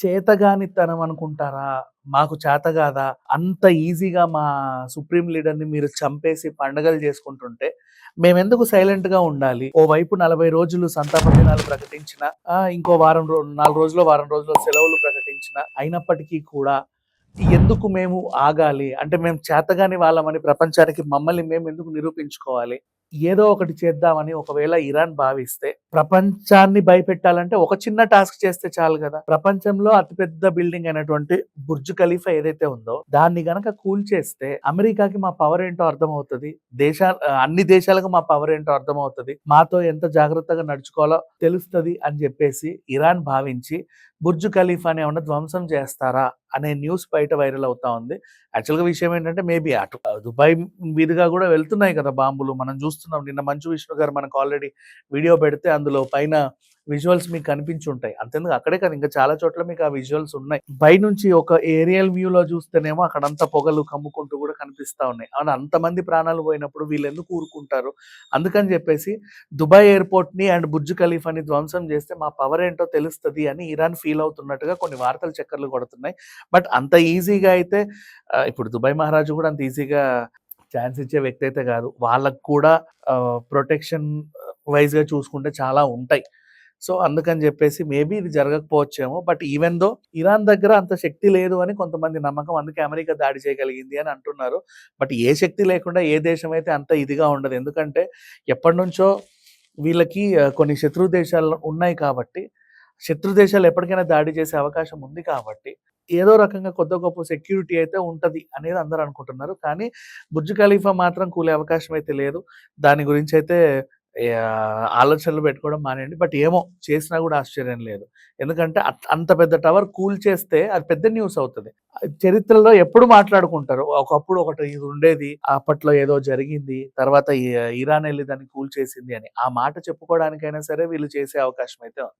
చేతగానితనం అనుకుంటారా? మాకు చేత గాదా? అంత ఈజీగా మా సుప్రీం లీడర్‌ని మీరు చంపేసి పండగలు చేసుకుంటుంటే, మేమెందుకు సైలెంట్‌గా ఉండాలి? ఓవైపు 40 రోజులు సంతాప దినాలు ప్రకటించిన, ఇంకో 4 రోజులో, వారం రోజులో సెలవులు ప్రకటించిన, అయినప్పటికీ కూడా ఎందుకు మేము ఆగాలి? అంటే మేము చేతగాని వాళ్ళమని ప్రపంచానికి మమ్మల్ని మేము ఎందుకు నిరూపించుకోవాలి? ఏదో ఒకటి చేద్దామని ఒకవేళ ఇరాన్ భావిస్తే, ప్రపంచాన్ని భయపెట్టాలంటే ఒక చిన్న టాస్క్ చేస్తే చాలు గదా! ప్రపంచంలో అతిపెద్ద బిల్డింగ్ అయినటువంటి బుర్జ్ ఖలీఫా ఏదైతే ఉందో, దాన్ని గనక కూల్చేస్తే అమెరికాకి మా పవర్ ఏంటో అర్థమవుతది. అన్ని దేశాలకు మా పవర్ ఏంటో అర్థమవుతది. మాతో ఎంత జాగ్రత్తగా నడుచుకోవాలో తెలుస్తది అని జెప్పేసి ఇరాన్ భావించి బుర్జ్ ఖలీఫాని ఏమన్నా ధ్వంసం చేస్తారా? అనే న్యూస్ బయట వైరల్ అవుతా ఉంది. యాక్చువల్‌గా విషయం ఏంటంటే మేబీ అటు దుబాయ్ మీదుగా గూడా వెళ్తున్నాయి కదా బాంబులు. మనం చూస్తున్నాం. నిన్న మంచు విష్ణు గారు మనకు ఆల్రెడీ వీడియో పెడితే అందులో పైన విజువల్స్ మీకు కనిపించుంటాయి. అంతెందుకు అక్కడే కాదు ఇంకా చాలా చోట్ల మీకు ఆ విజువల్స్ ఉన్నాయి. పైనుంచి ఒక ఏరియల్ వ్యూలో చూస్తేనేమో అక్కడంతా పొగలు కమ్ముకుంటూ కూడా కనిపిస్తా ఉన్నాయి. అవును అంతమంది ప్రాణాలు పోయినప్పుడు వీళ్ళెందుకు ఊరుకుంటారు? అందుకని చెప్పేసి దుబాయ్ ఎయిర్‌పోర్ట్‌ని అండ్ బుర్జ్ ఖలీఫాని ధ్వంసం చేస్తే మా పవర్ ఏంటో తెలుస్తది అని ఇరాన్ ఫీల్ అవుతున్నట్టుగా కొన్ని వార్తలు చక్కర్లు కొడుతున్నాయి. బట్ అంత ఈజీగా అయితే ఇప్పుడు దుబాయ్ మహారాజు కూడా అంత ఈజీగా ఛాన్స్ ఇచ్చే వ్యక్తి అయితే కాదు. వాళ్ళకి కూడా ప్రొటెక్షన్ వైస్‌గా చూసుకుంటే చాలా ఉంటాయి. సో, అందుకని జెప్పేసి మేబీ ఇది జరగకపోవచ్చేమో. బట్ ఈవెన్ దో ఇరాన్ దగ్గర అంత శక్తి లేదు అని కొంతమంది నమ్మకం. అందుకే అమెరికా దాడి చేయగలిగింది అని అంటున్నారు. బట్ ఏ శక్తి లేకుండా ఏ దేశం అయితే అంత ఇదిగా ఉండదు. ఎందుకంటే ఎప్పటినుంచో వీళ్ళకి కొన్ని శత్రు దేశాలు ఉన్నాయి కాబట్టి, శత్రు దేశాలు ఎప్పటికైనా దాడి చేసే అవకాశం ఉంది కాబట్టి, ఏదో రకంగా కొద్దో గొప్పో సెక్యూరిటీ అయితే ఉంటది అనేది అందరూ అనుకుంటున్నారు. కానీ బుర్జ్ ఖలీఫా మాత్రం కూలే అవకాశం అయితే లేదు. దాని గురించైతే ఆలోచనలు పెట్టుకోవడం మానేయండి. బట్ ఏమో చేసినా గూడా ఆశ్చర్యం లేదు. ఎందుకంటే అంత పెద్ద టవర్ కూల్చేస్తే అది పెద్ద న్యూస్ అవుతది. చరిత్రలో ఎప్పుడు మాట్లాడుకుంటారు. ఒకప్పుడు ఒకటి ఇది ఉండేది. అప్పట్లో ఏదో జరిగింది. తర్వాత ఇరాన్ ఎళ్లి దాన్ని కూల్చేసింది అని. ఆ మాట చెప్పుకోవడానికైనా సరే వీళ్ళు చేసే అవకాశం అయితే ఉంది.